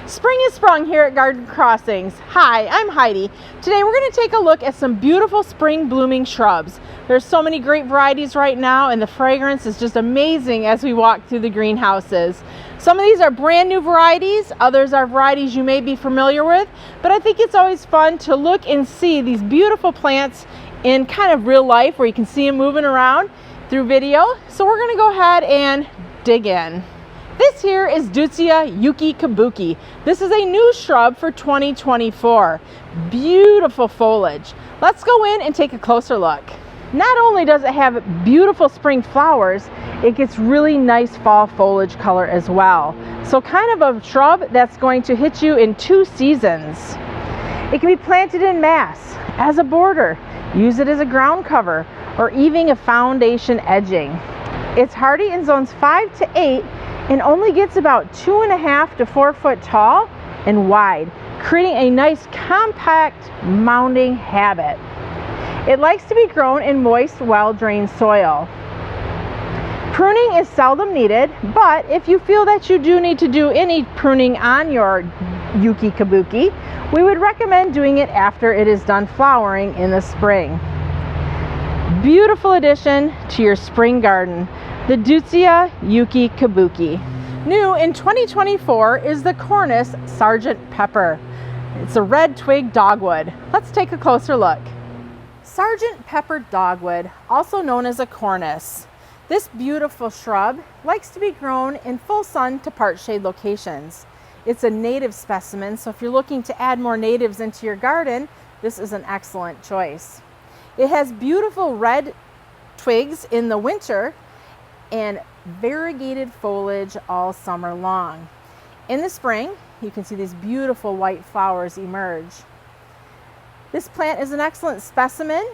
Spring is sprung here at Garden Crossings. Hi, I'm Heidi. Today we're going to take a look at some beautiful spring blooming shrubs. There's so many great varieties right now, and the fragrance is just amazing as we walk through the greenhouses. Some of these are brand new varieties, others are varieties you may be familiar with, but I think it's always fun to look and see these beautiful plants in kind of real life where you can see them moving around through video. So we're going to go ahead and dig in. This here is Deutzia Yuki Kabuki. This is a new shrub for 2024. Beautiful foliage. Let's go in and take a closer look. Not only does it have beautiful spring flowers, it gets really nice fall foliage color as well. So kind of a shrub that's going to hit you in 2 seasons. It can be planted in mass, as a border, use it as a ground cover, or even a foundation edging. It's hardy in zones 5 to 8 and only gets about 2.5 to 4 foot tall and wide, creating a nice compact mounding habit. It likes to be grown in moist, well-drained soil. Pruning is seldom needed, but if you feel that you do need to do any pruning on your Yuki Kabuki, we would recommend doing it after it is done flowering in the spring. Beautiful addition to your spring garden, the Deutzia Yuki Kabuki. New in 2024 is the Cornus Sergeant Pepper. It's a red twig dogwood. Let's take a closer look. Sergeant Pepper dogwood, also known as a Cornus. This beautiful shrub likes to be grown in full sun to part shade locations. It's a native specimen, so if you're looking to add more natives into your garden, this is an excellent choice. It has beautiful red twigs in the winter and variegated foliage all summer long. In the spring, you can see these beautiful white flowers emerge. This plant is an excellent specimen.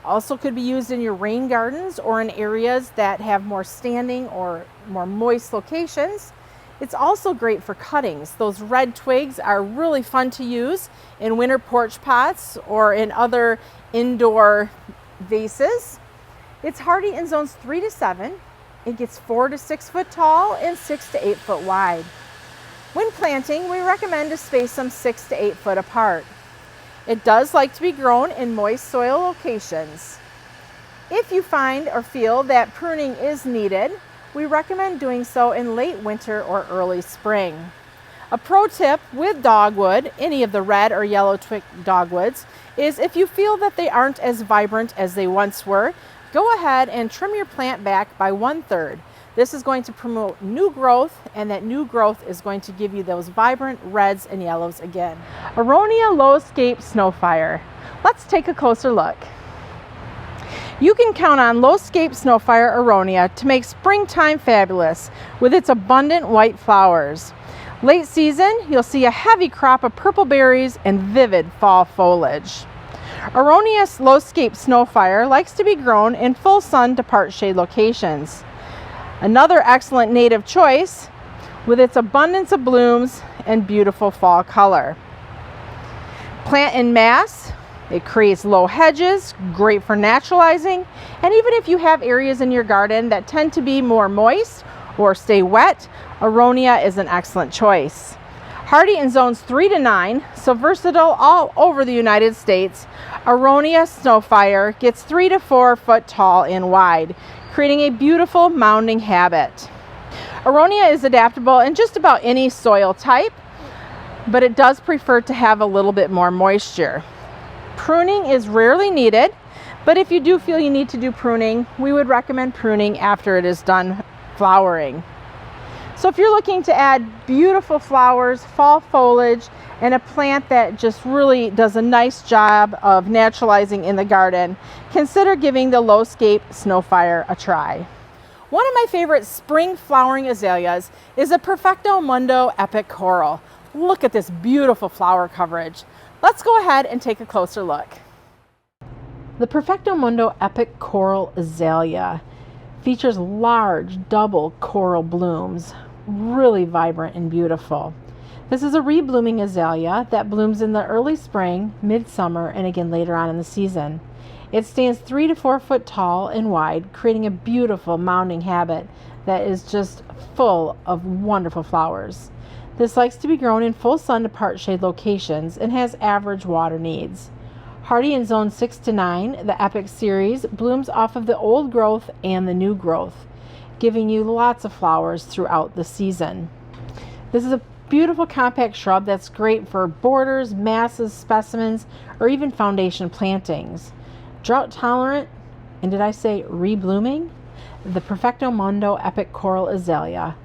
Also could be used in your rain gardens or in areas that have more standing or more moist locations. It's also great for cuttings. Those red twigs are really fun to use in winter porch pots or in other indoor vases. It's hardy in zones 3 to 7. It gets 4 to 6 foot tall and 6 to 8 foot wide. When planting, we recommend to space them 6 to 8 foot apart. It does like to be grown in moist soil locations. If you find or feel that pruning is needed, we recommend doing so in late winter or early spring. A pro tip with dogwood, any of the red or yellow twig dogwoods, is if you feel that they aren't as vibrant as they once were, go ahead and trim your plant back by 1/3. This is going to promote new growth, and that new growth is going to give you those vibrant reds and yellows again. Aronia Low-Scape Snowfire. Let's take a closer look. You can count on Low-Scape Snowfire Aronia to make springtime fabulous with its abundant white flowers. Late season, you'll see a heavy crop of purple berries and vivid fall foliage. Aronia Low-Scape Snowfire likes to be grown in full sun to part shade locations. Another excellent native choice with its abundance of blooms and beautiful fall color. Plant in mass, it creates low hedges, great for naturalizing, and even if you have areas in your garden that tend to be more moist or stay wet, Aronia is an excellent choice. Hardy in zones 3 to 9, so versatile all over the United States, Aronia Snowfire gets 3 to 4 foot tall and wide, creating a beautiful mounding habit. Aronia is adaptable in just about any soil type, but it does prefer to have a little bit more moisture. Pruning is rarely needed, but if you do feel you need to do pruning, we would recommend pruning after it is done flowering. So if you're looking to add beautiful flowers, fall foliage, and a plant that just really does a nice job of naturalizing in the garden, consider giving the Low-Scape Snowfire a try. One of my favorite spring flowering azaleas is a Perfecto Mundo Epic Coral. Look at this beautiful flower coverage. Let's go ahead and take a closer look. The Perfecto Mundo Epic Coral Azalea features large double coral blooms, really vibrant and beautiful. This is a reblooming azalea that blooms in the early spring, midsummer, and again later on in the season. It stands 3 to 4 foot tall and wide, creating a beautiful mounding habit that is just full of wonderful flowers. This likes to be grown in full sun to part shade locations and has average water needs. Hardy in zone 6 to 9, the Epic series blooms off of the old growth and the new growth, giving you lots of flowers throughout the season. This is a beautiful compact shrub that's great for borders, masses, specimens, or even foundation plantings. Drought tolerant, and did I say reblooming? The Perfecto Mundo Epic Coral Azalea.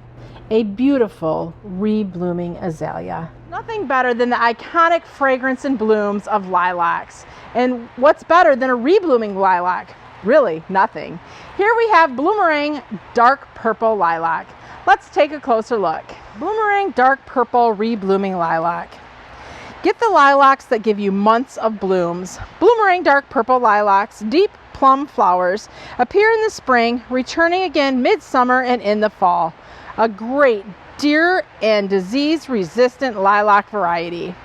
A beautiful reblooming azalea. Nothing better than the iconic fragrance and blooms of lilacs. And what's better than a reblooming lilac? Really, nothing. Here we have Bloomerang Dark Purple Lilac. Let's take a closer look. Bloomerang Dark Purple Reblooming Lilac. Get the lilacs that give you months of blooms. Bloomerang Dark Purple Lilacs, deep plum flowers, appear in the spring, returning again midsummer and in the fall. A great deer and disease resistant lilac variety.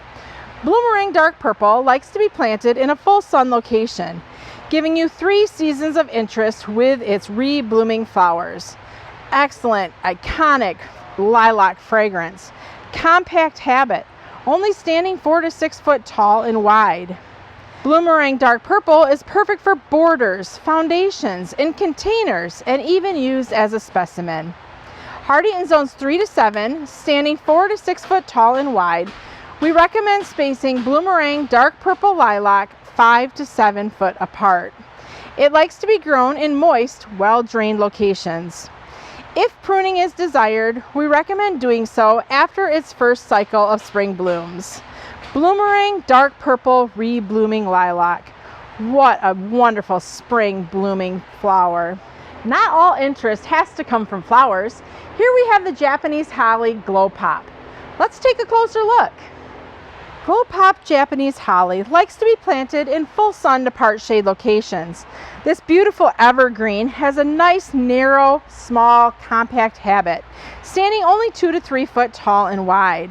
Bloomerang Dark Purple likes to be planted in a full sun location, giving you 3 seasons of interest with its reblooming flowers. Excellent, iconic lilac fragrance. Compact habit, only standing 4 to 6 foot tall and wide. Bloomerang Dark Purple is perfect for borders, foundations, in containers, and even used as a specimen. Hardy in zones 3 to 7, standing 4 to 6 foot tall and wide, we recommend spacing Bloomerang Dark Purple Lilac 5 to 7 foot apart. It likes to be grown in moist, well-drained locations. If pruning is desired, we recommend doing so after its first cycle of spring blooms. Bloomerang Dark Purple Reblooming Lilac. What a wonderful spring blooming flower. Not all interest has to come from flowers. Here we have the Japanese Holly Glow Pop. Let's take a closer look. Glow Pop Japanese Holly likes to be planted in full sun to part shade locations. This beautiful evergreen has a nice, narrow, small, compact habit, standing only 2 to 3 foot tall and wide.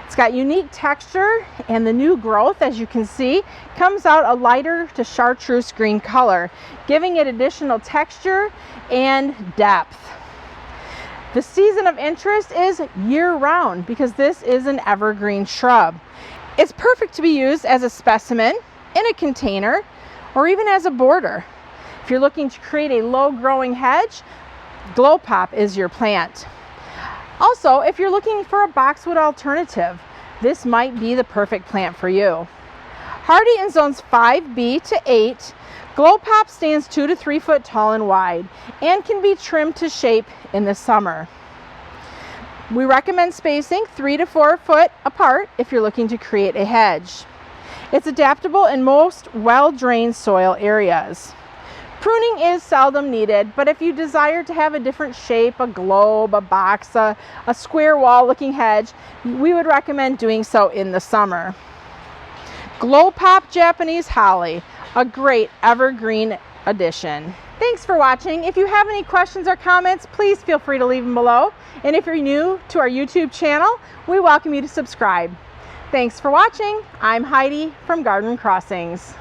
It's got unique texture, and the new growth, as you can see, comes out a lighter to chartreuse green color, giving it additional texture and depth. The season of interest is year-round because this is an evergreen shrub. It's perfect to be used as a specimen, in a container, or even as a border. If you're looking to create a low-growing hedge, Glow Pop is your plant. Also, if you're looking for a boxwood alternative, this might be the perfect plant for you. Hardy in zones 5B to 8, Glow Pop stands 2 to 3 foot tall and wide and can be trimmed to shape in the summer. We recommend spacing 3 to 4 foot apart if you're looking to create a hedge. It's adaptable in most well-drained soil areas. Pruning is seldom needed, but if you desire to have a different shape, a globe, a box, a square wall looking hedge, we would recommend doing so in the summer. Glow Pop Japanese Holly, a great evergreen addition. Thanks for watching. If you have any questions or comments, please feel free to leave them below. And if you're new to our YouTube channel, we welcome you to subscribe. Thanks for watching. I'm Heidi from Garden Crossings.